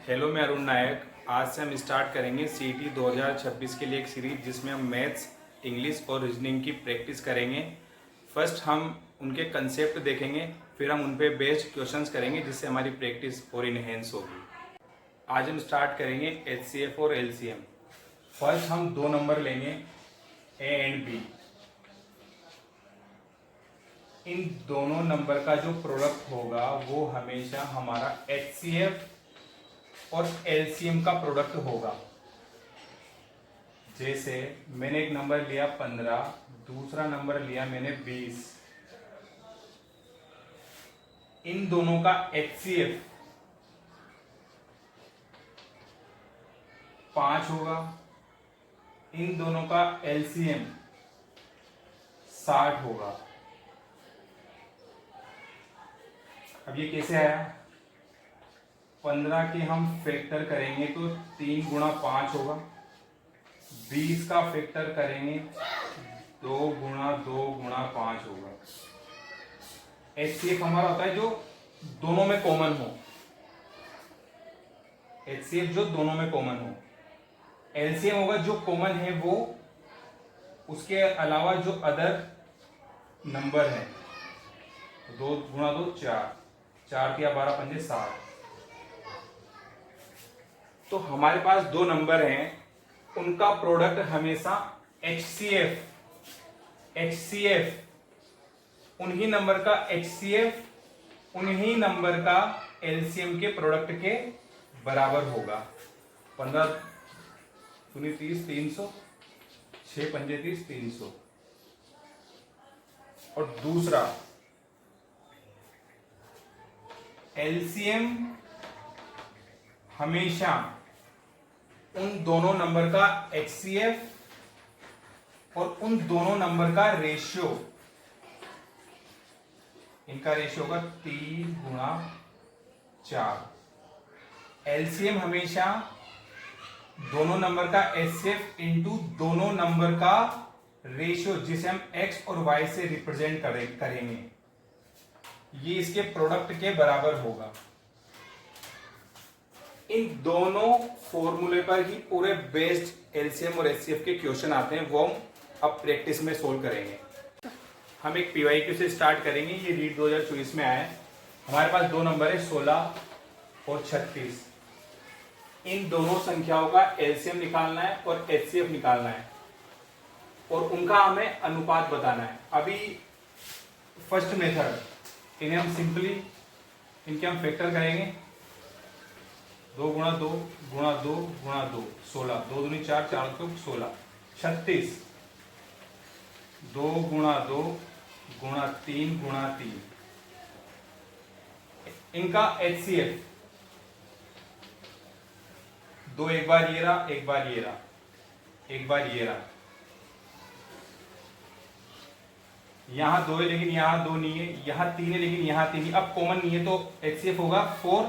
Hello, मैं अरुण नायक। आज से हम स्टार्ट करेंगे सीईटी 2026 के लिए एक सीरीज जिसमें हम मैथ्स, इंग्लिश और रीजनिंग की प्रैक्टिस करेंगे। फर्स्ट हम उनके कंसेप्ट देखेंगे, फिर हम उन पे बेस्ड क्वेश्चंस करेंगे जिससे हमारी प्रैक्टिस और इनहेंस होगी। आज हम स्टार्ट करेंगे एचसीएफ और एलसीएम। फर्स्ट हम दो नंबर लेंगे ए एंड बी। इन दोनों नंबर का जो प्रोडक्ट होगा वो हमेशा हमारा एचसीएफ और एलसीएम का प्रोडक्ट होगा। जैसे मैंने एक नंबर लिया 15, दूसरा नंबर लिया मैंने 20। इन दोनों का एचसीएफ 5 होगा, इन दोनों का एलसीएम 60 होगा। अब ये कैसे आया? 15 के हम फैक्टर करेंगे तो 3 गुणा 5 होगा। 20 का फैक्टर करेंगे 2 गुणा 2 गुणा 5 होगा। एचसीएफ हमारा होता है जो दोनों में कॉमन हो। एचसीएफ जो दोनों में कॉमन हो। एलसीएम होगा जो कॉमन है वो, उसके अलावा जो अदर नंबर है। 2 गुणा 2 4, 4 के 12 पंजे 60। तो हमारे पास दो नंबर हैं, उनका प्रोडक्ट हमेशा एचसीएफ उन्हीं नंबर का एचसीएफ उन्हीं नंबर का एलसीएम के प्रोडक्ट के बराबर होगा। 15 दूनी 30, 300, 6 पंजे 30, 300। और दूसरा एलसीएम हमेशा उन दोनों नंबर का एचसीएफ और उन दोनों नंबर का रेशियो, इनका रेशियो होगा 3 गुणा 4। एलसीएम हमेशा दोनों नंबर का एचसीएफ इंटू दोनों नंबर का रेशियो, जिसे हम एक्स और वाई से रिप्रेजेंट करेंगे, ये इसके प्रोडक्ट के बराबर होगा। इन दोनों फॉर्मूले पर ही पूरे बेस्ड एलसीएम और एचसीएफ के क्वेश्चन आते हैं, वो हम अब प्रैक्टिस में सोल्व करेंगे। हम एक पीवाईक्यू से स्टार्ट करेंगे। ये रीड 2024 में आया है। हमारे पास दो नंबर है 16 और 36। इन दोनों संख्याओं का एलसीएम निकालना है और एचसीएफ निकालना है और उनका हमें अनुपात बताना है। अभी फर्स्ट मेथड, इन्हें हम सिंपली इनके हम फैक्टर करेंगे। 2 गुणा 2 गुणा 2 गुणा 2 16, 2 दूनी 4, 4 चौक 16, 36। 2 गुणा 2 गुणा 3 गुणा 3। इनका एचसीएफ 2 एक बार ये रहा, एक बार ये रहा, एक बार ये रहा। यहां 2 है लेकिन यहां 2 नहीं है, यहां 3 है लेकिन यहां 3 है। अब कॉमन नहीं है तो एचसीएफ होगा 4।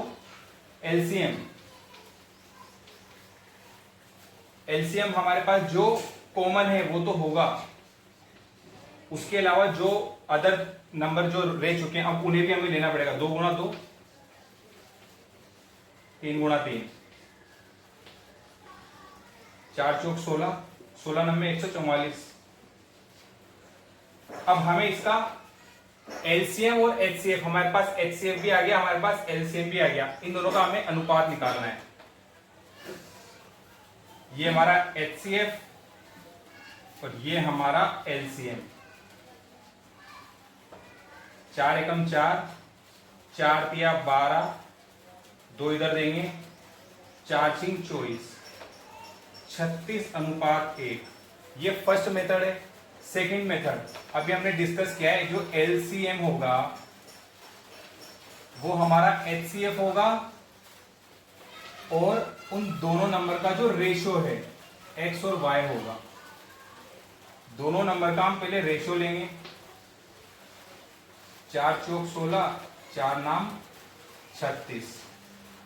एलसीएम हमारे पास जो कॉमन है वो तो होगा, उसके अलावा जो अदर नंबर जो रह चुके हैं अब उन्हें भी हमें लेना पड़ेगा। 2 गुणा 2, 3 गुणा 3, 4 चौक 16, 16 नंबर 144। अब हमें इसका एलसीएम और एचसीएफ, हमारे पास एचसीएफ भी आ गया, हमारे पास एलसीएम भी आ गया, इन दोनों का हमें अनुपात निकालना है। ये हमारा एचसीएफ और ये हमारा एलसीएम। 4 एकम 4, 4 तिया 12, 2 इधर देंगे, 4 छिंग 24, 36 अनुपात 1। ये फर्स्ट मेथड है। सेकंड मेथड अभी हमने डिस्कस किया है, जो एलसीएम होगा वो हमारा एचसीएफ होगा और उन दोनों नंबर का जो रेशियो है एक्स और वाई होगा। दोनों नंबर का हम पहले रेशियो लेंगे। 4 चौक 16, 4 नाम 36।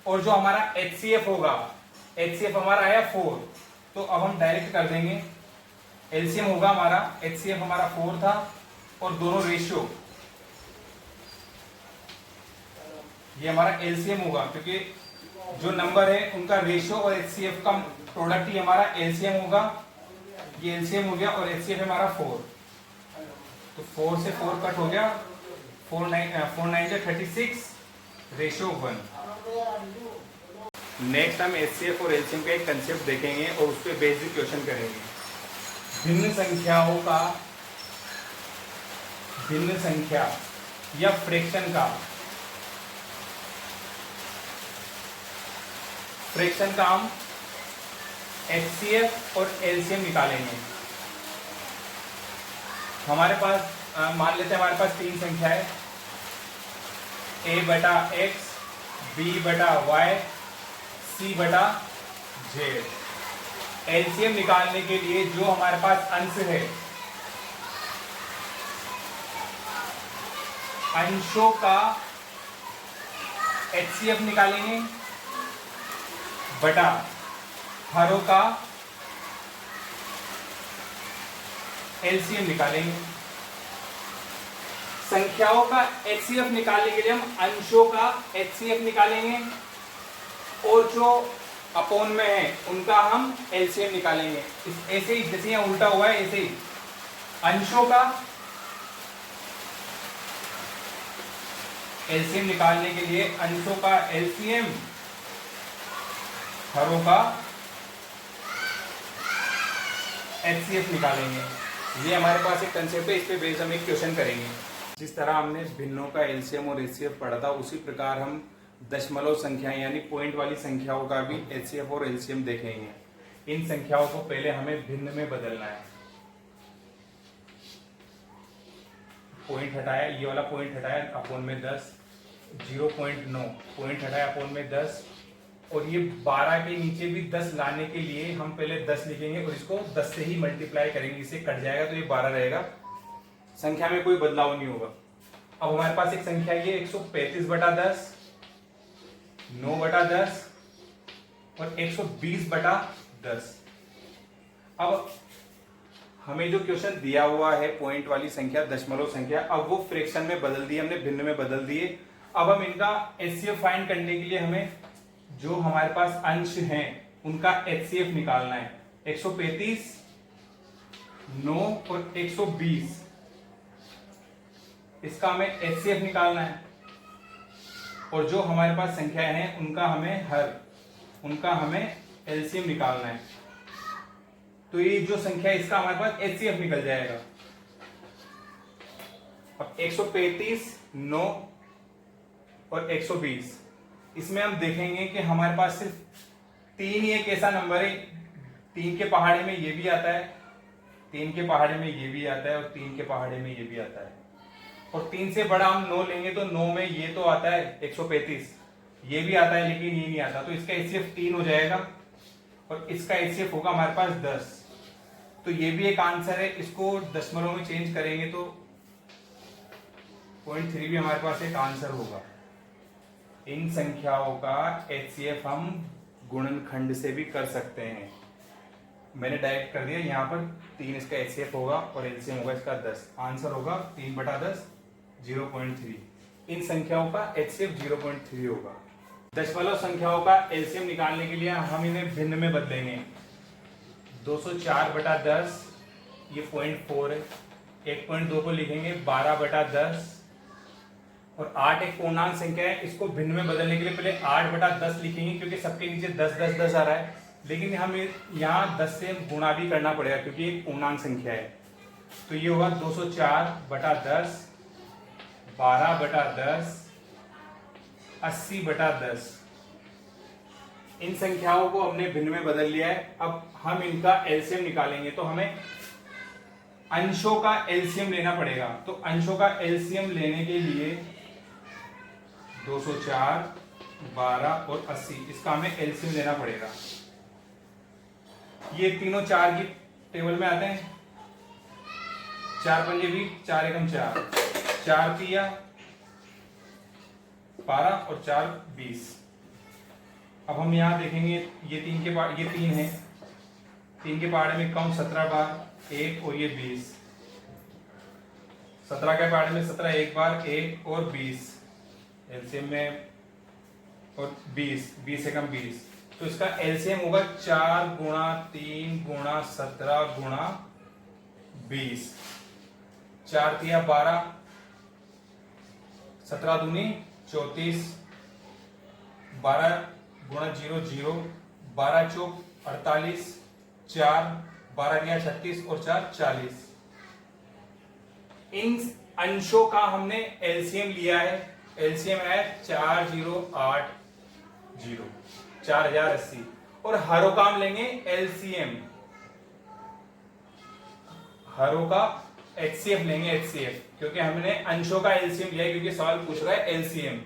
और जो हमारा एचसीएफ होगा, एचसीएफ हमारा आया 4, तो अब हम डायरेक्ट कर देंगे। एलसीएम होगा हमारा, एचसीएफ हमारा 4 था और दोनों रेशियो, ये हमारा एलसीएम होगा क्योंकि जो नंबर है उनका रेशियो और एचसीएफ का प्रोडक्ट ही हमारा एलसीएम होगा। ये एलसीएम हो गया और एचसीएफ हमारा 4, तो 4 से 4 कट हो गया, 4 9 36, रेशियो 1। नेक्स्ट हम एचसीएफ और एलसीएम का एक कंसेप्ट देखेंगे और उस पर बेसिक क्वेश्चन करेंगे। भिन्न संख्या या फ्रैक्शन का हम एचसीएफ और एलसीएम निकालेंगे। हमारे पास मान लेते हैं हमारे पास 3 संख्या है, a बटा x, b बटा y, c बटा z। एलसीएम निकालने के लिए जो हमारे पास अंश है, अंशों का एचसीएफ निकालेंगे बटा हरों का एलसीएम निकालेंगे। संख्याओं का एचसीएफ निकालने के लिए हम अंशों का एचसीएफ निकालेंगे और जो अपोन में है उनका हम एलसीएम निकालेंगे। ऐसे ही जैसे यहाँ उल्टा हुआ है ऐसे ही अंशों का एलसीएम निकालने के लिए अंशों का एलसीएम, हरों का एचसीएफ निकालेंगे। ये हमारे पास एक कंसेप्ट है, इस पे बेस हम एक क्वेश्चन करेंगे। जिस तरह हमने भिन्नों का एलसीएम और एचसीएफ पढ़ा था, उसी प्रकार हम दशमलव संख्याएं यानी पॉइंट वाली संख्याओं का भी एचसीएफ और एलसीएम देखेंगे। इन संख्याओं को पहले हमें भिन्न में बदलना है। पॉइंट हटाया, ये वाला पॉइंट हटाया, अपोन में 10, 0.9 पॉइंट हटाया, अपोन में 10, और ये 12 के नीचे भी 10 लाने के लिए हम पहले 10 लिखेंगे और इसको 10 से ही मल्टीप्लाई करेंगे। इसे कट जाएगा तो ये 12 रहेगा, संख्या में कोई बदलाव नहीं होगा। अब हमारे पास एक संख्या ये 135 बटा 10, 9 बटा 10 और 120 बटा 10। अब हमें जो क्वेश्चन दिया हुआ है पॉइंट वाली संख्या, दशमलव संख्या, अब वो फ्रैक्शन में बदल दी हमने, भिन्न में बदल दिए। अब हम इनका एचसीएफ फाइंड करने के लिए हमें जो हमारे पास अंश हैं उनका एचसीएफ निकालना है। 135, 9 और 120, इसका हमें एचसीएफ निकालना है। और जो हमारे पास संख्याएं हैं उनका हमें एलसीएम निकालना है। तो ये जो संख्या है इसका हमारे पास एचसीएफ निकल जाएगा। अब 135, 9 और 120, इसमें हम देखेंगे कि हमारे पास सिर्फ 3 ही एक ऐसा नंबर है, 3 के पहाड़े में ये भी आता है, 3 के पहाड़े में ये भी आता है और 3 के पहाड़े में ये भी आता है। और 3 से बड़ा हम 9 लेंगे तो 9 में ये तो आता है 135, ये भी आता है लेकिन ये नहीं आता, तो इसका एचसीएफ 3 हो जाएगा और इसका एचसीएफ होगा हमारे पास 10। तो ये भी एक आंसर है। इसको दशमलव में चेंज करेंगे तो 0.3 भी हमारे पास एक आंसर होगा। इन संख्याओं का एचसीएफ हम गुणनखंड से भी कर सकते हैं। मैंने डायरेक्ट कर दिया, यहाँ पर 3 इसका एचसीएफ होगा और एलसीएम होगा इसका 10। आंसर होगा 3 बटा 10, 0.3। इन संख्याओं का एचसीएफ 0.3 होगा। दशमलव संख्याओं का एलसीएम निकालने के लिए हम इन्हें भिन्न में बदलेंगे। 204 बटा 10, ये 0.4 है। 1.2 को लिखेंगे 12 बटा 10 और 8 एक पूर्णांक संख्या है, इसको भिन्न में बदलने के लिए पहले 8 बटा 10 लिखेंगे क्योंकि सबके नीचे 10 10 10 आ रहा है, लेकिन हमें यहाँ 10 से गुणा भी करना पड़ेगा क्योंकि एक पूर्णांक संख्या है। तो ये होगा 204 बटा 10, 12 बटा 10, 80 बटा 10। इन संख्याओं को हमने भिन्न में बदल लिया है। अब हम इनका एलसीएम निकालेंगे तो हमें अंशों का एलसीएम लेना पड़ेगा। तो अंशों का एलसीएम लेने के लिए 204, 12 और 80, इसका हमें एलसीएम लेना पड़ेगा। ये तीनों 4 की टेबल में आते हैं। 4 पंजे 20, 4 एकम 4, 4 तिया 12 और 4 20। अब हम यहाँ देखेंगे ये 3 है, 3 के पहाड़े में कम 17 बार 1 और ये 20। 17 के पहाड़े में 17 एक बार 1 और 20, एलसीएम में और 20, 20 से कम 20, तो इसका एलसीएम होगा 4 गुणा 3 गुणा 17 गुणा 20, 4 तिया 12, 17 दूनी 34, 12 गुणा 0 0, 12 चौक 48, 4 12 तिया 36 और 4 40। इन अंशों का हमने एलसीएम लिया है, एलसीएम है 4080, 4080, और हरों का हम लेंगे एलसीएम, हरों का एचसीएफ लेंगे, एचसीएफ, क्योंकि हमने अंशों का एलसीएम लिया है क्योंकि सवाल पूछ रहा है एलसीएम,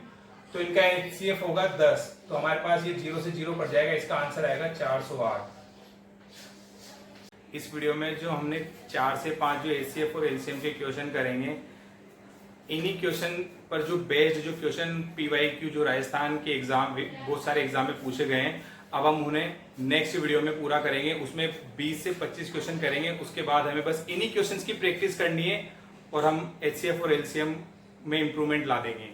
तो इनका एचसीएफ होगा 10, तो हमारे पास ये 0 से 0 पड़ जाएगा, इसका आंसर आएगा 408। इस वीडियो में जो हमने 4 से 5 जो एचसीएफ और एलसीएम के क्वेश्चन करेंगे, इन्हीं क्वेश्चन पर जो बेस्ड जो क्वेश्चन पीवाईक्यू जो राजस्थान के एग्जाम, बहुत सारे एग्जाम में पूछे गए हैं, अब हम उन्हें नेक्स्ट वीडियो में पूरा करेंगे। उसमें 20 से 25 क्वेश्चन करेंगे, उसके बाद हमें बस इन्हीं क्वेश्चंस की प्रैक्टिस करनी है और हम एचसीएफ और एलसीएम में इंप्रूवमेंट ला देंगे।